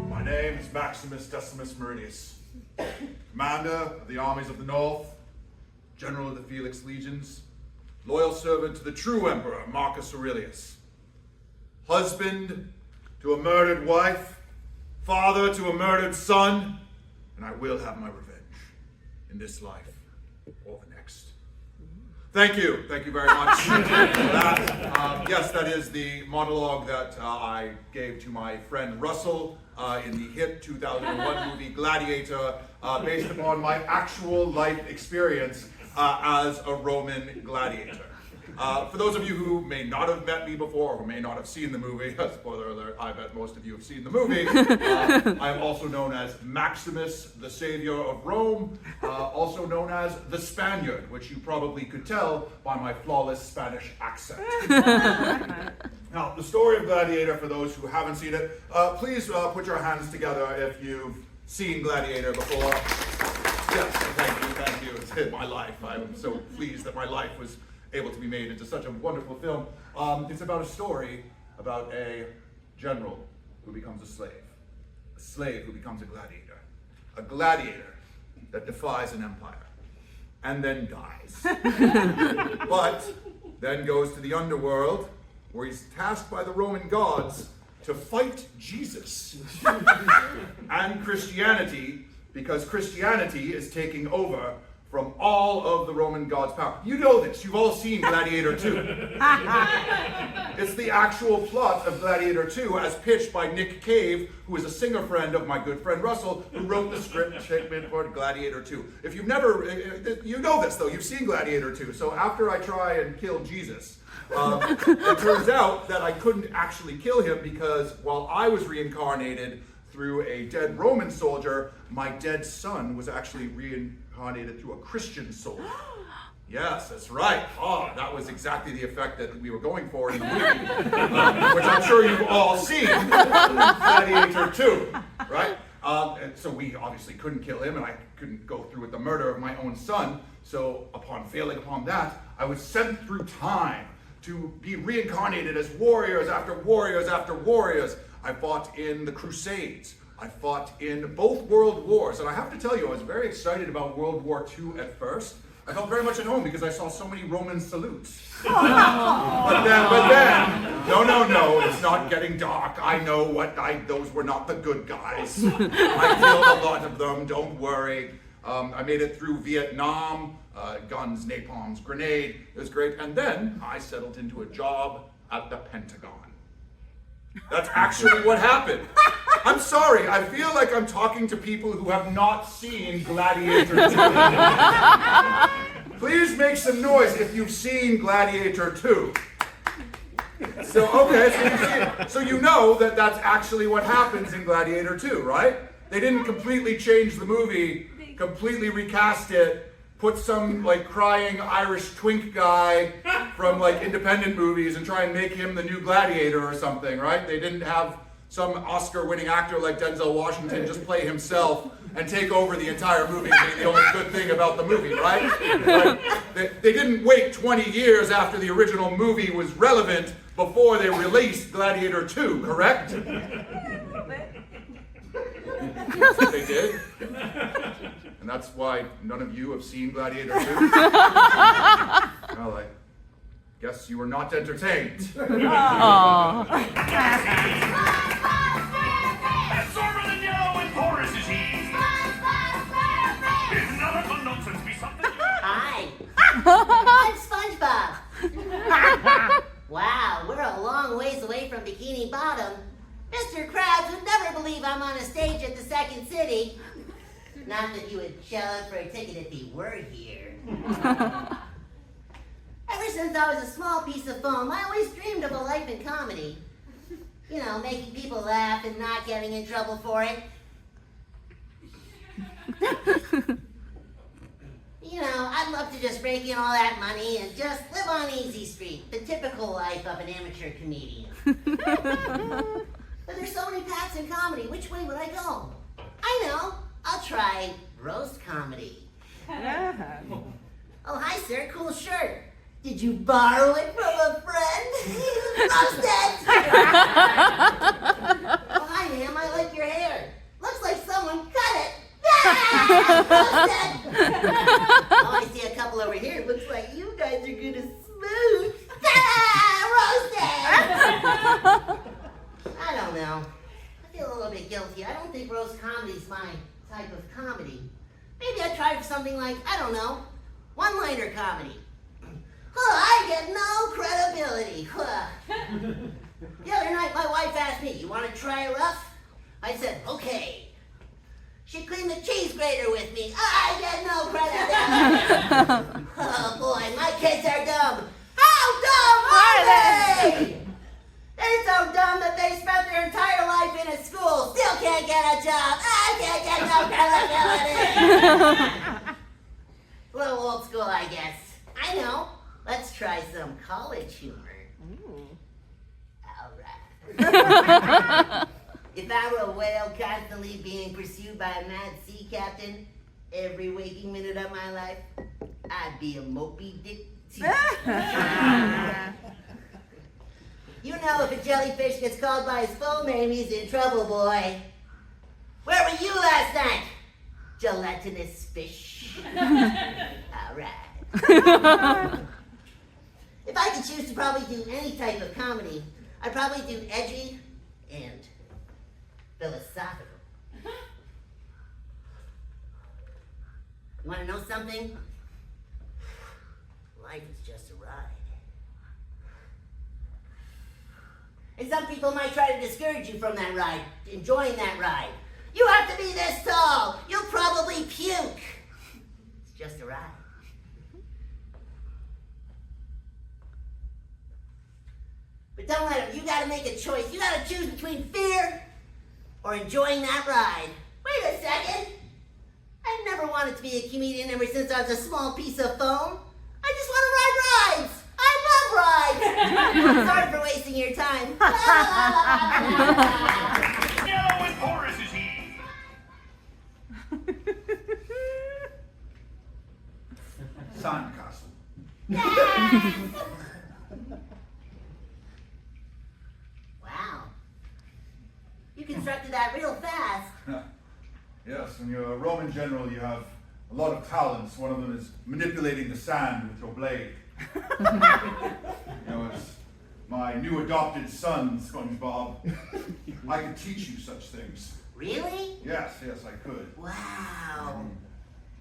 My name is Maximus Decimus Meridius, commander of the armies of the North, general of the Felix Legions, loyal servant to the true emperor, Marcus Aurelius, husband to a murdered wife, father to a murdered son, and I will have my revenge in this life or the next. Thank you very much for that. Yes, that is the monologue that I gave to my friend Russell in the hit 2001 movie Gladiator, based upon my actual life experience as a Roman gladiator. For those of you who may not have met me before, or who may not have seen the movie, spoiler alert, I bet most of you have seen the movie, I am also known as Maximus, the savior of Rome, also known as the Spaniard, which you probably could tell by my flawless Spanish accent. Now, the story of Gladiator, for those who haven't seen it, please put your hands together if you've seen Gladiator before. Yes, thank you. It's hit my life. I'm so pleased that my life was able to be made into such a wonderful film. It's about a story about a general who becomes a slave who becomes a gladiator that defies an empire, and then dies. But then goes to the underworld, where he's tasked by the Roman gods to fight Jesus and Christianity, because Christianity is taking over from all of the Roman gods' power. You know this. You've all seen Gladiator 2. It's the actual plot of Gladiator 2 as pitched by Nick Cave, who is a singer friend of my good friend Russell, who wrote the script for Gladiator 2. If you've never, you know this though, you've seen Gladiator 2. So after I try and kill Jesus, it turns out that I couldn't actually kill him, because while I was reincarnated through a dead Roman soldier, my dead son was actually reincarnated through a Christian soldier. Yes, that's right. Oh, that was exactly the effect that we were going for in the movie, which I'm sure you've all seen, Gladiator 2, right? And so we obviously couldn't kill him, and I couldn't go through with the murder of my own son. So upon failing upon that, I was sent through time to be reincarnated as warriors after warriors after warriors. I fought in the Crusades. I fought in both World Wars. And I have to tell you, I was very excited about World War II at first. I felt very much at home because I saw so many Roman salutes. But then, no, it's not getting dark. I know those were not the good guys. I killed a lot of them, don't worry. I made it through Vietnam, guns, napalms, grenade. It was great. And then I settled into a job at the Pentagon. That's actually what happened. I'm sorry, I feel like I'm talking to people who have not seen Gladiator 2. Please make some noise if you've seen Gladiator 2. So, okay, so you know that that's actually what happens in Gladiator 2, right? They didn't completely change the movie, completely recast it, put some crying Irish twink guy from independent movies and try and make him the new Gladiator or something, right? They didn't have some Oscar-winning actor like Denzel Washington just play himself and take over the entire movie and be the only good thing about the movie, right? They didn't wait 20 years after the original movie was relevant before they released Gladiator 2, correct? They did? And that's why none of you have seen Gladiator 2? Well, I guess you were not entertained. Absorber the yellow and porous is he. Is another nonsense be something? Hi, I'm SpongeBob. Wow, we're a long ways away from Bikini Bottom. Mr. Krabs would never believe I'm on a stage at the Second City. Not that you would shell out for a ticket if he were here. Ever since I was a small piece of foam, I always dreamed of a life in comedy. You know, making people laugh and not getting in trouble for it. You know, I'd love to just rake in all that money and just live on Easy Street, the typical life of an amateur comedian. But there's so many paths in comedy, which way would I go? I know, I'll try roast comedy. Oh, hi sir, cool shirt. Did you borrow it from a friend? Roasted! Oh, hi, ma'am. I like your hair. Looks like someone cut it. Roasted! Oh, I see a couple over here. Looks like you guys are gonna smooth. Roasted! I don't know. I feel a little bit guilty. I don't think roast comedy's my type of comedy. Maybe I'd try something like, I don't know, one-liner comedy. I get no credibility. The other night, my wife asked me, you want to try a rough? I said, okay. She cleaned the cheese grater with me. I get no credibility. Oh boy, my kids are dumb. How dumb are they? They're so dumb that they spent their entire life in a school, still can't get a job. I can't get no credibility. A little old school, I guess. I know. Let's try some college humor. All right. If I were a whale constantly being pursued by a mad sea captain every waking minute of my life, I'd be a Moby Dick too. You know, if a jellyfish gets called by his full name, he's in trouble, boy. Where were you last night? Gelatinous fish. All right. If I could choose to probably do any type of comedy, I'd probably do edgy and philosophical. You want to know something? Life is just a ride. And some people might try to discourage you from that ride, enjoying that ride. You have to be this tall. You'll probably puke. It's just a ride. But don't let them. You got to make a choice. You got to choose between fear or enjoying that ride. Wait a second. I've never wanted to be a comedian ever since I was a small piece of foam. I just want to ride rides. I love rides. Sorry for wasting your time. Yellow and porous is he. Sandcastle. Wow. You constructed that real fast. Yes, when you're a Roman general, you have a lot of talents. One of them is manipulating the sand with your blade. You know, as my new adopted son, SpongeBob, I could teach you such things. Really? Yes, I could. Wow.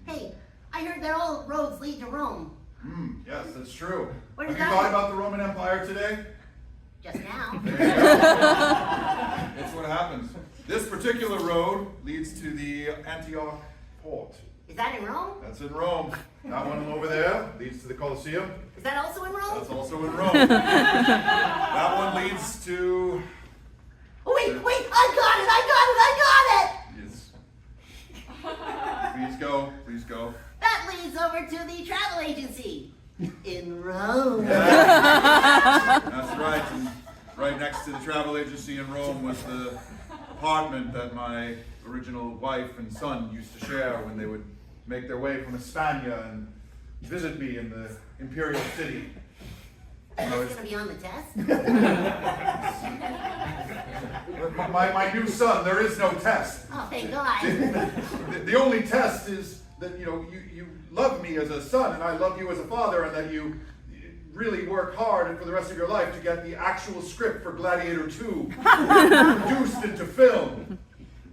Hey, I heard that all roads lead to Rome. Yes, that's true. Where Have did you that thought come- about the Roman Empire today? Just now. There you go. That's what happens. This particular road leads to the Antioch port. Is that in Rome? That's in Rome. That one over there leads to the Colosseum. Is that also in Rome? That's also in Rome. That one leads to... Oh, wait, I got it! Yes. Please go. That leads over to the travel agency in Rome. That's right. And right next to the travel agency in Rome was the apartment that my original wife and son used to share when they would make their way from España and visit me in the imperial city. That's going to be on the test? My new son, there is no test. Oh, thank God. The only test is that, you love me as a son and I love you as a father, and that you really work hard and for the rest of your life to get the actual script for Gladiator 2 produced into film.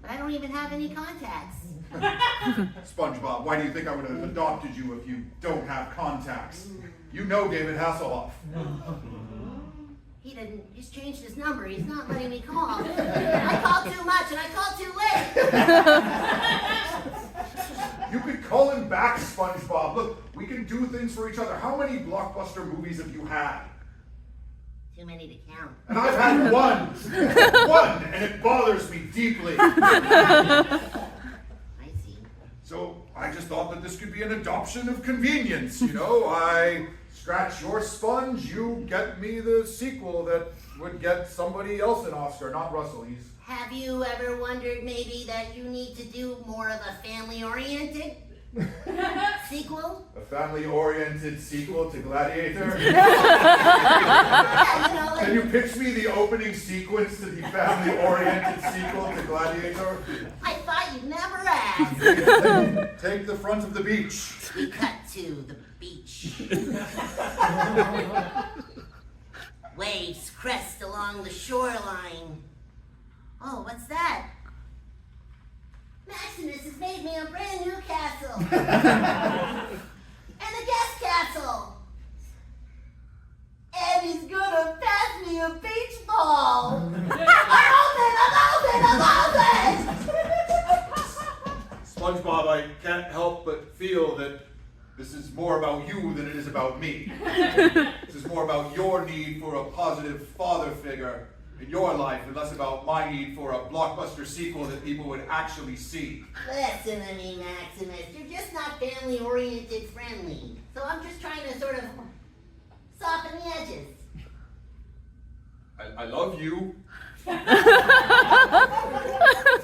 But I don't even have any contacts. SpongeBob, why do you think I would have adopted you if you don't have contacts? You know David Hasselhoff. He didn't. He's changed his number. He's not letting me call. I called too much and I called too late. You could call him back, SpongeBob. Look, we can do things for each other. How many blockbuster movies have you had? Too many to count. And I've had one. One, and it bothers me deeply. I see. So I just thought that this could be an adoption of convenience. I scratch your sponge, you get me the sequel that would get somebody else an Oscar, not Russell. Have you ever wondered maybe that you need to do more of a family-oriented sequel? A family-oriented sequel to Gladiator. Yeah, call Can you it? pitch me the opening sequence to the family-oriented sequel to Gladiator? I thought you'd never ask. Take the front of the beach. We cut to the beach. Waves crest along the shoreline. Oh, what's that? Maximus has made me a brand new castle. And a guest castle. And he's gonna pass me a beach ball. I'm open! SpongeBob, I can't help but feel that this is more about you than it is about me. This is more about your need for a positive father figure in your life and less about my need for a blockbuster sequel that people would actually see. Listen to me, Maximus. You're just not family-oriented friendly. So I'm just trying to sort of soften the edges. I love you. It's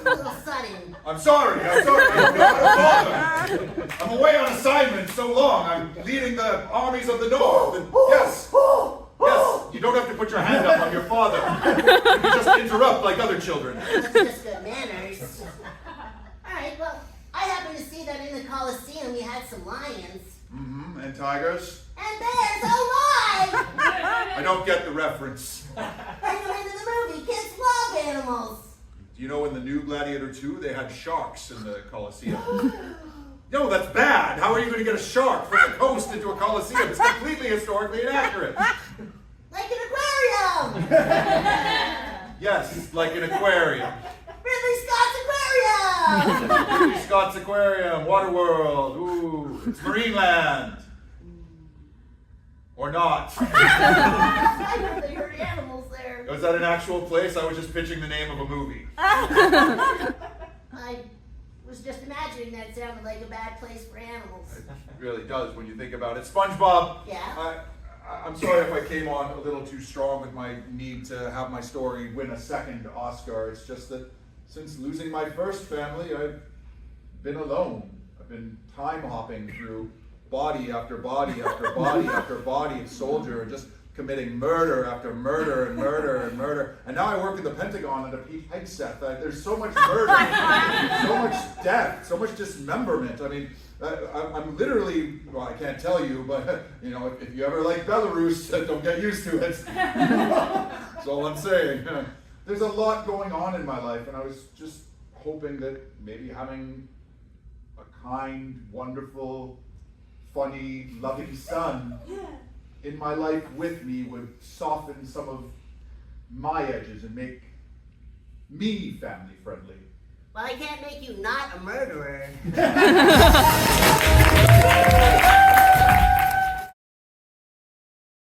a little sudden. I'm sorry. I don't know how to father. I'm away on assignment so long. I'm leading the armies of the North. And yes, you don't have to put your hand up on your father. You can just interrupt like other children. That's just good manners. Alright, well, I happen to see that in the Colosseum you had some lions. Mm-hmm. And tigers? And bears, oh my! I don't get the reference. Bring them into the movie. Kids love animals. Do you know in the new Gladiator 2 they had sharks in the Colosseum? No, that's bad. How are you going to get a shark from the coast into a Colosseum? It's completely historically inaccurate. Like an aquarium! Yes, like an aquarium. Ridley Scott's aquarium! Scott's Aquarium, Waterworld, ooh, it's Marineland. Or not. I heard they hurt animals there. Was that an actual place? I was just pitching the name of a movie. I was just imagining that sounded like a bad place for animals. It really does when you think about it. SpongeBob, Yeah? I'm sorry if I came on a little too strong with my need to have my story win a second Oscar. It's just that since losing my first family, I've been alone. I've been time hopping through body after body after body after body of soldier and just committing murder after murder and murder and murder. And now I work in the Pentagon at a Pete Hegseth. There's so much murder, so much death, so much dismemberment. I mean, I'm literally, well, I can't tell you, but you know, if you ever like Belarus, don't get used to it. That's all I'm saying. There's a lot going on in my life, and I was just hoping that maybe having a kind, wonderful, funny, loving son in my life with me would soften some of my edges and make me family friendly. Well, I can't make you not a murderer.